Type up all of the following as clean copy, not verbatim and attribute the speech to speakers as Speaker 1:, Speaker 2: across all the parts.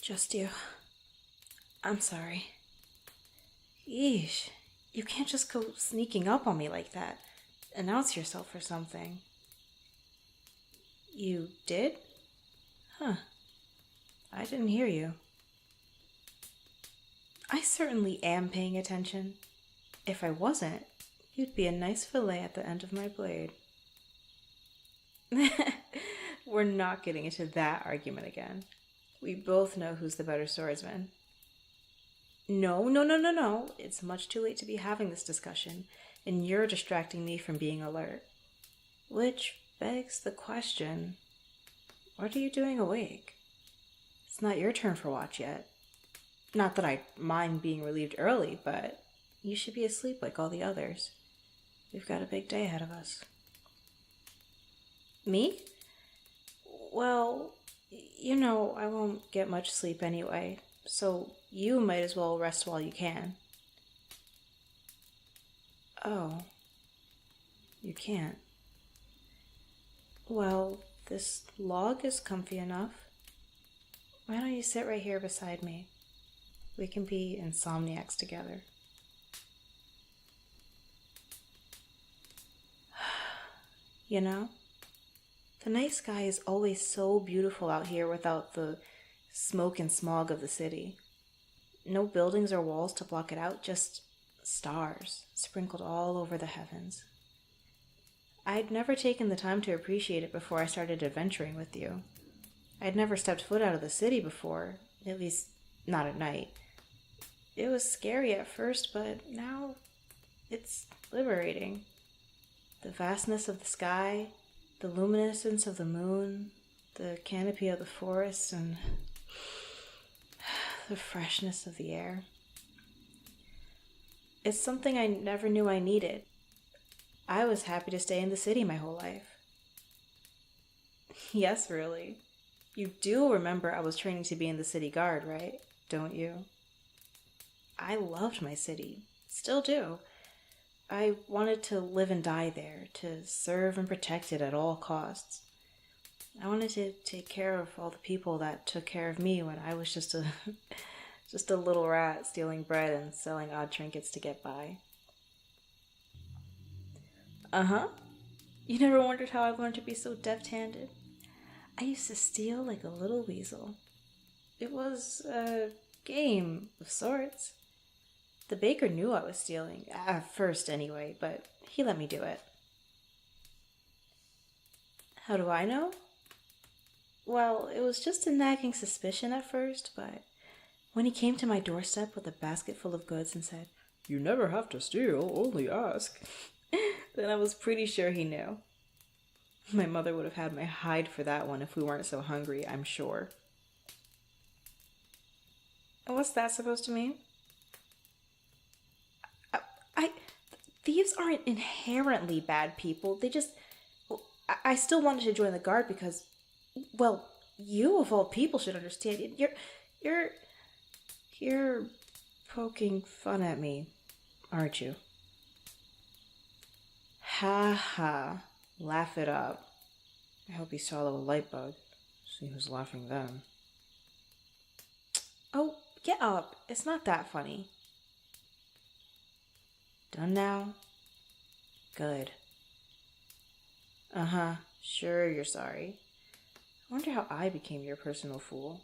Speaker 1: Just you. I'm sorry. Yeesh. You can't just go sneaking up on me like that. Announce yourself or something. You did? Huh. I didn't hear you. I certainly am paying attention. If I wasn't, you'd be a nice fillet at the end of my blade. We're not getting into that argument again. We both know who's the better swordsman. No. It's much too late to be having this discussion, and you're distracting me from being alert. Which begs the question, what are you doing awake? It's not your turn for watch yet. Not that I mind being relieved early, but you should be asleep like all the others. We've got a big day ahead of us. Me? Well, I won't get much sleep anyway, so you might as well rest while you can. Oh, you can't. Well, this log is comfy enough. Why don't you sit right here beside me? We can be insomniacs together. The night sky is always so beautiful out here without the smoke and smog of the city. No buildings or walls to block it out, just stars sprinkled all over the heavens. I'd never taken the time to appreciate it before I started adventuring with you. I'd never stepped foot out of the city before, at least not at night. It was scary at first, but now it's liberating. The vastness of the sky, the luminescence of the moon, the canopy of the forest, and the freshness of the air. It's something I never knew I needed. I was happy to stay in the city my whole life. Yes, really. You do remember I was training to be in the city guard, right? Don't you? I loved my city. Still do. I wanted to live and die there, to serve and protect it at all costs. I wanted to take care of all the people that took care of me when I was just a little rat stealing bread and selling odd trinkets to get by. Uh-huh. You never wondered how I learned to be so deft-handed? I used to steal like a little weasel. It was a game of sorts. The baker knew I was stealing, at first anyway, but he let me do it. How do I know? Well, it was just a nagging suspicion at first, but when he came to my doorstep with a basket full of goods and said, "You never have to steal, only ask," then I was pretty sure he knew. My mother would have had my hide for that one if we weren't so hungry, I'm sure. And what's that supposed to mean? Thieves aren't inherently bad people. They just... I still wanted to join the guard because, well, you of all people should understand it. You're poking fun at me, aren't you? Ha ha. Laugh it up. I hope you swallow a light bug. See who's laughing then. Oh, get up. It's not that funny. Done now? Good. Uh-huh. Sure you're sorry. I wonder how I became your personal fool.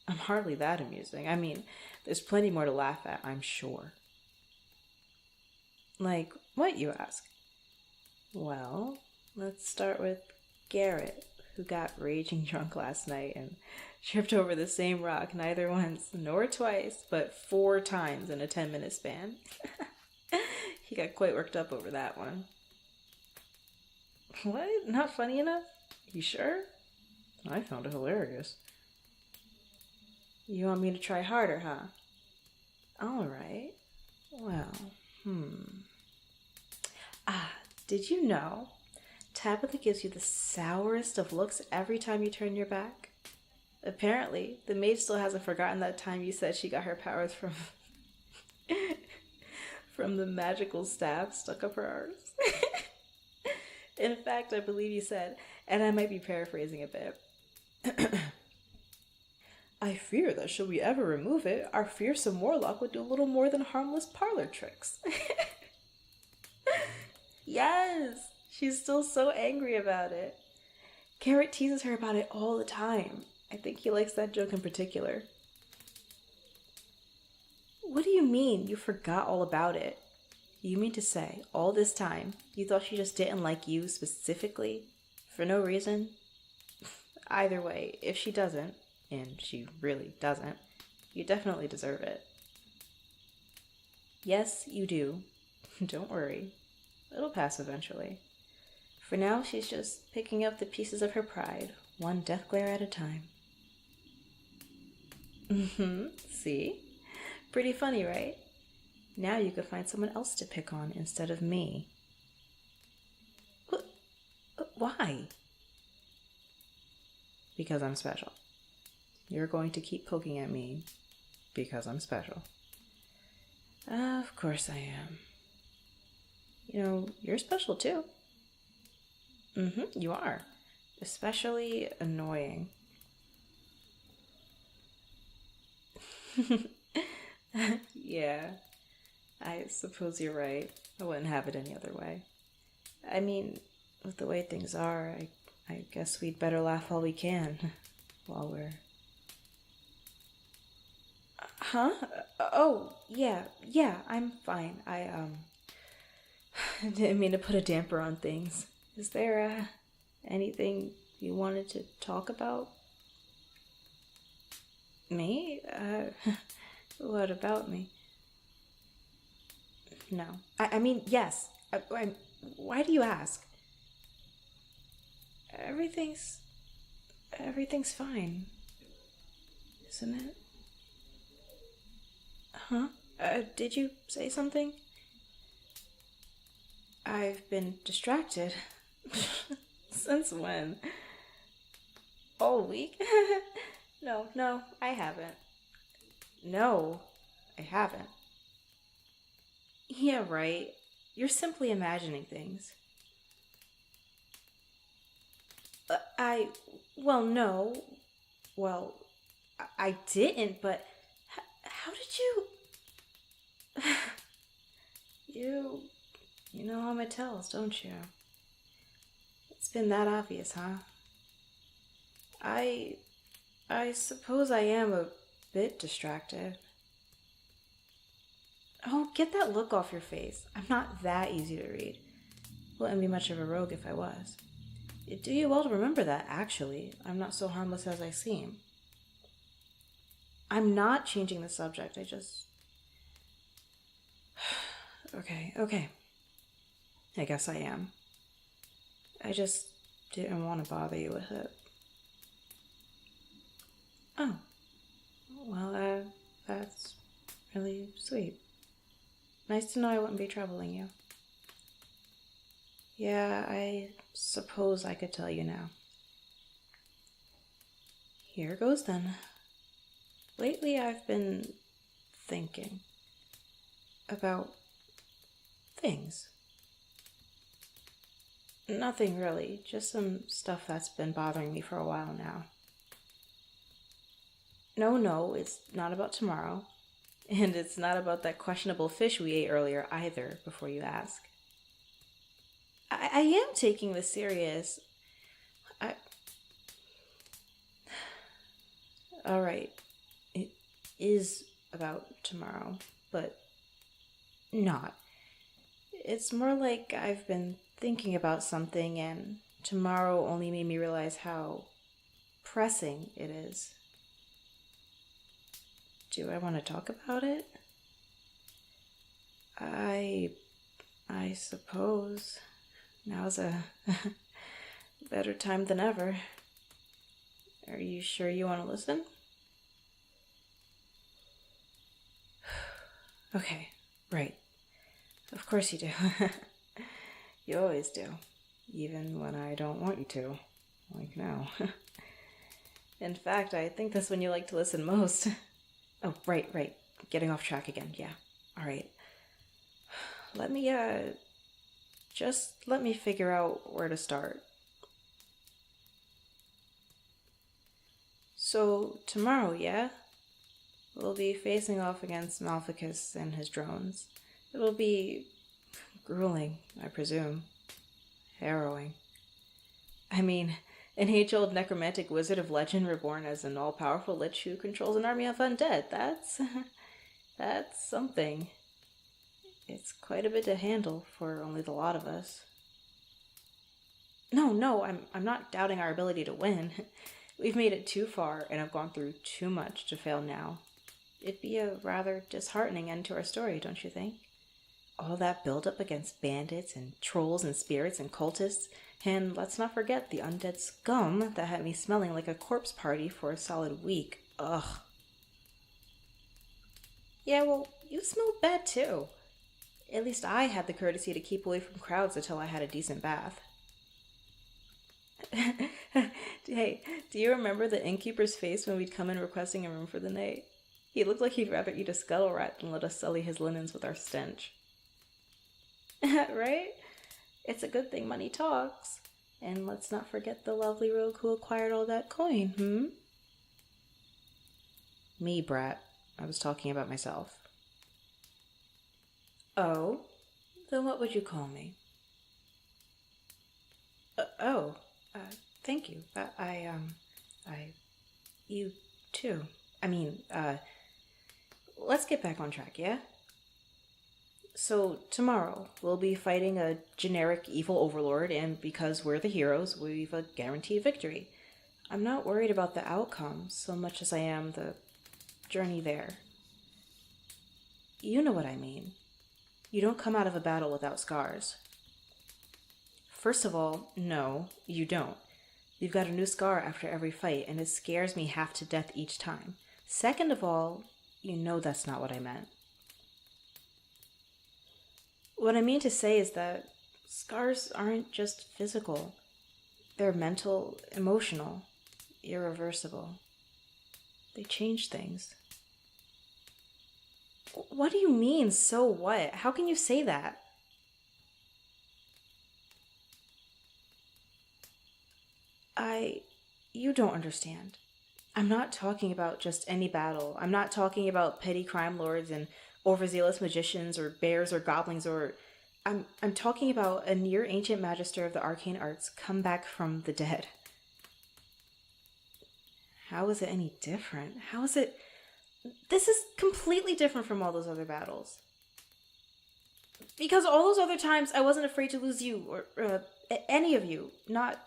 Speaker 1: I'm hardly that amusing. I mean, there's plenty more to laugh at, I'm sure. Like what, you ask? Well, let's start with Garrett, who got raging drunk last night and tripped over the same rock neither once nor twice, but 4 times in a 10-minute span. He got quite worked up over that one. What? Not funny enough? You sure? I found it hilarious. You want me to try harder, huh? Alright. Well, did you know Tabitha gives you the sourest of looks every time you turn your back? Apparently, the maid still hasn't forgotten that time you said she got her powers from the magical staff stuck up her arse. In fact, I believe you said, and I might be paraphrasing a bit, I fear that should we ever remove it, our fearsome warlock would do little more than harmless parlor tricks. Yes, she's still so angry about it. Garrett teases her about it all the time. I think he likes that joke in particular. What do you mean you forgot all about it? You mean to say, all this time, you thought she just didn't like you specifically? For no reason? Either way, if she doesn't, and she really doesn't, you definitely deserve it. Yes, you do. Don't worry. It'll pass eventually. For now, she's just picking up the pieces of her pride, one death glare at a time. See? Pretty funny, right? Now you could find someone else to pick on instead of me. Why? Because I'm special. You're going to keep poking at me because I'm special. Of course I am. You know, you're special too. You are. Especially annoying. Yeah, I suppose you're right. I wouldn't have it any other way. I mean, with the way things are, I guess we'd better laugh while we can. While we're... Huh? Oh, yeah, I'm fine. I didn't mean to put a damper on things. Is there, anything you wanted to talk about? Me? What about me? No. I mean, yes. Why do you ask? Everything's fine. Isn't it? Huh? Did you say something? I've been distracted. Since when? All week? No, I haven't. No, I haven't. Yeah, right. You're simply imagining things. No. Well, I didn't, but how did you... You know how it tells, don't you? It's been that obvious, huh? I suppose I am a bit distracted. Oh, get that look off your face. I'm not that easy to read. Wouldn't be much of a rogue if I was. It'd do you well to remember that, actually. I'm not so harmless as I seem. I'm not changing the subject, I just... Okay. I guess I am. I just didn't want to bother you with it. Oh. Well, that's really sweet. Nice to know I wouldn't be troubling you. Yeah, I suppose I could tell you now. Here goes then. Lately I've been thinking about things. Nothing really, just some stuff that's been bothering me for a while now. No, it's not about tomorrow. And it's not about that questionable fish we ate earlier either, before you ask. I am taking this serious. Alright, it is about tomorrow, but not. It's more like I've been thinking about something and tomorrow only made me realize how pressing it is. Do I want to talk about it? I suppose now's a better time than ever. Are you sure you want to listen? Okay, right. Of course you do. You always do. Even when I don't want you to. Like now. In fact, I think that's when you like to listen most. Oh, right. Getting off track again, yeah. Alright. Let me figure out where to start. So, tomorrow, yeah? We'll be facing off against Malphicus and his drones. It'll be grueling, I presume. Harrowing. I mean, an age-old necromantic wizard of legend reborn as an all-powerful lich who controls an army of undead. That's something. It's quite a bit to handle for only the lot of us. No, I'm not doubting our ability to win. We've made it too far and have gone through too much to fail now. It'd be a rather disheartening end to our story, don't you think? All that build-up against bandits and trolls and spirits and cultists, and let's not forget the undead scum that had me smelling like a corpse party for a solid week. Ugh. Yeah, well, you smelled bad too. At least I had the courtesy to keep away from crowds until I had a decent bath. Hey, do you remember the innkeeper's face when we'd come in requesting a room for the night? He looked like he'd rather eat a scuttle rat than let us sully his linens with our stench. Right? It's a good thing money talks. And let's not forget the lovely rogue who acquired all that coin, Me, brat. I was talking about myself. Oh? Then what would you call me? Thank you. You too. Let's get back on track, yeah? So, tomorrow, we'll be fighting a generic evil overlord, and because we're the heroes, we've a guaranteed victory. I'm not worried about the outcome so much as I am the journey there. You know what I mean. You don't come out of a battle without scars. First of all, no, you don't. You've got a new scar after every fight, and it scares me half to death each time. Second of all, you know that's not what I meant. What I mean to say is that scars aren't just physical. They're mental, emotional, irreversible. They change things. What do you mean, so what? How can you say that? You don't understand. I'm not talking about just any battle. I'm not talking about petty crime lords and overzealous magicians or bears or goblins or... I'm talking about a near ancient magister of the arcane arts come back from the dead. How is it any different? How is it... This is completely different from all those other battles. Because all those other times I wasn't afraid to lose you or any of you. Not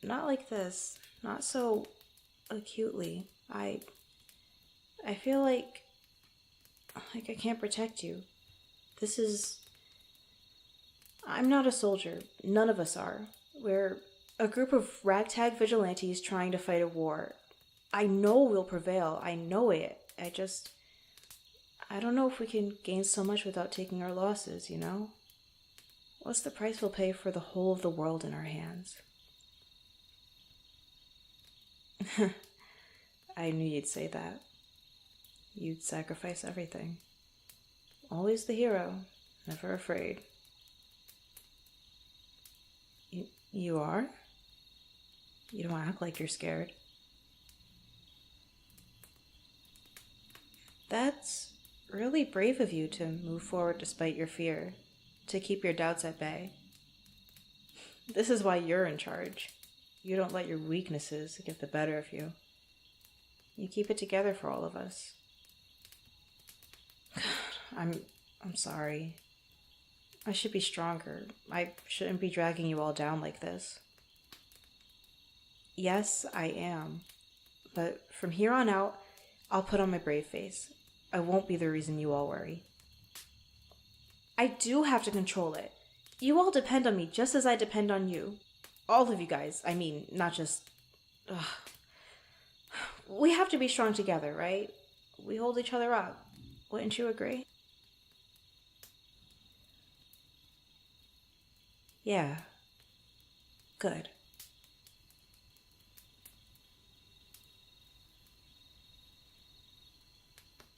Speaker 1: like this. Not so acutely. I feel like I can't protect you. This is... I'm not a soldier. None of us are. We're a group of ragtag vigilantes trying to fight a war. I know we'll prevail. I know it. I don't know if we can gain so much without taking our losses, you know? What's the price we'll pay for the whole of the world in our hands? I knew you'd say that. You'd sacrifice everything. Always the hero, never afraid. You are? You don't act like you're scared. That's really brave of you to move forward despite your fear, to keep your doubts at bay. This is why you're in charge. You don't let your weaknesses get the better of you. You keep it together for all of us. I'm sorry. I should be stronger. I shouldn't be dragging you all down like this. Yes, I am. But from here on out, I'll put on my brave face. I won't be the reason you all worry. I do have to control it. You all depend on me just as I depend on you. All of you guys. I mean, not just... Ugh. We have to be strong together, right? We hold each other up. Wouldn't you agree? Yeah. Good.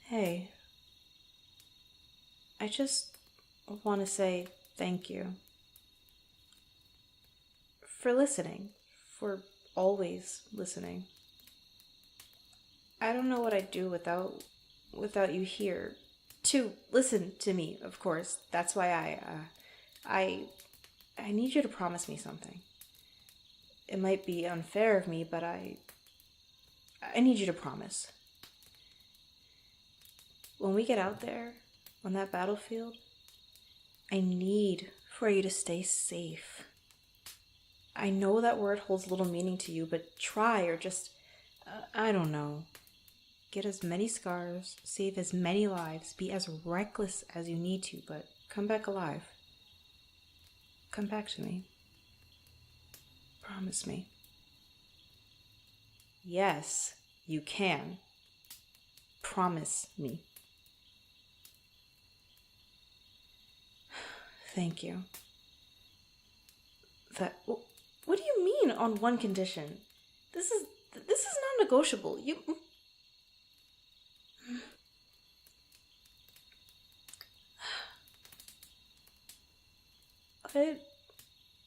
Speaker 1: Hey. I just want to say thank you. For listening. For always listening. I don't know what I'd do without you here. To listen to me, of course. That's why I need you to promise me something. It might be unfair of me, but I need you to promise. When we get out there, on that battlefield, I need for you to stay safe. I know that word holds little meaning to you, but try, or just, I don't know. Get as many scars, save as many lives, be as reckless as you need to, but come back alive. Come back to me. Promise me. Yes, you can. Promise me. Thank you. What do you mean on one condition? This is non-negotiable.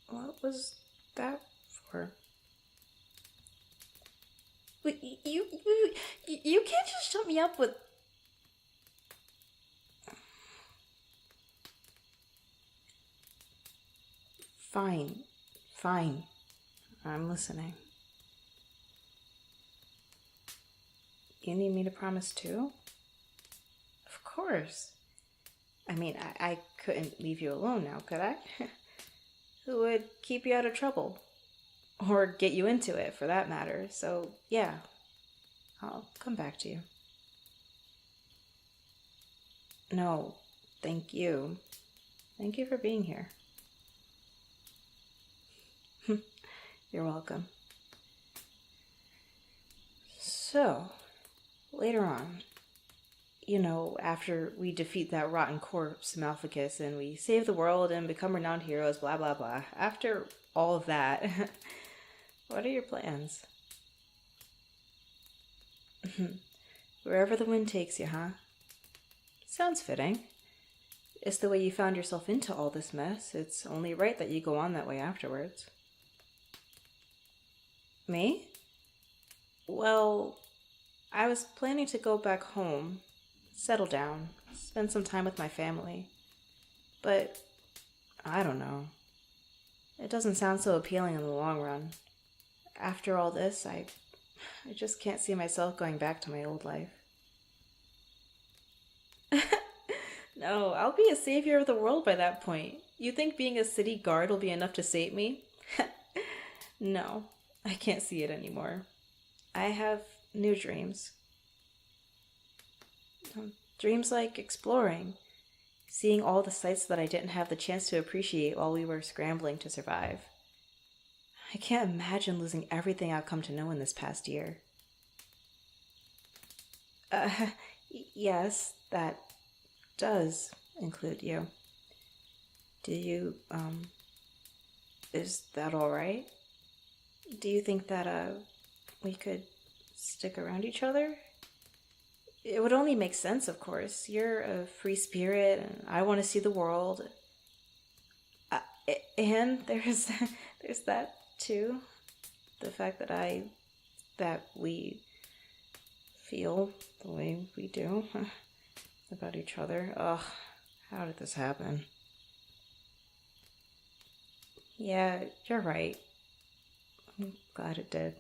Speaker 1: What was that for? Wait, you can't just shut me up with... Fine. I'm listening. You need me to promise too? Of course. I mean, I couldn't leave you alone now, could I? Who would keep you out of trouble? Or get you into it, for that matter. So, yeah. I'll come back to you. No, thank you. Thank you for being here. You're welcome. So, later on, after we defeat that rotten corpse, Malficus, and we save the world and become renowned heroes, blah, blah, blah. After all of that, what are your plans? Wherever the wind takes you, huh? Sounds fitting. It's the way you found yourself into all this mess. It's only right that you go on that way afterwards. Me? Well, I was planning to go back home, settle down, spend some time with my family. But, I don't know. It doesn't sound so appealing in the long run. After all this, I just can't see myself going back to my old life. No, I'll be a savior of the world by that point. You think being a city guard will be enough to save me? No, I can't see it anymore. I have new dreams. Dreams like exploring, seeing all the sights that I didn't have the chance to appreciate while we were scrambling to survive. I can't imagine losing everything I've come to know in this past year. Yes, that does include you. Do you, is that alright? Do you think that, we could stick around each other? It would only make sense, of course. You're a free spirit, and I want to see the world. And there's that, too. The fact that we feel the way we do about each other. Ugh, how did this happen? Yeah, you're right. I'm glad it did.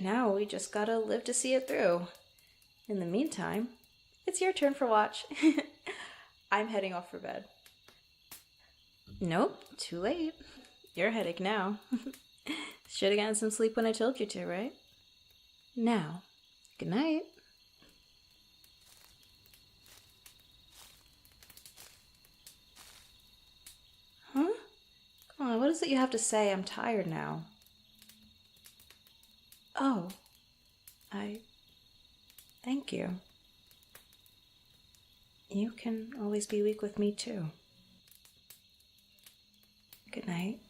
Speaker 1: Now we just gotta live to see it through. In the meantime, it's your turn for watch. I'm heading off for bed. Nope, too late. You're a headache now. Should have gotten some sleep when I told you to, right? Now, good night. Huh? Come on, what is it you have to say? I'm tired now. Oh, thank you. You can always be weak with me too. Good night.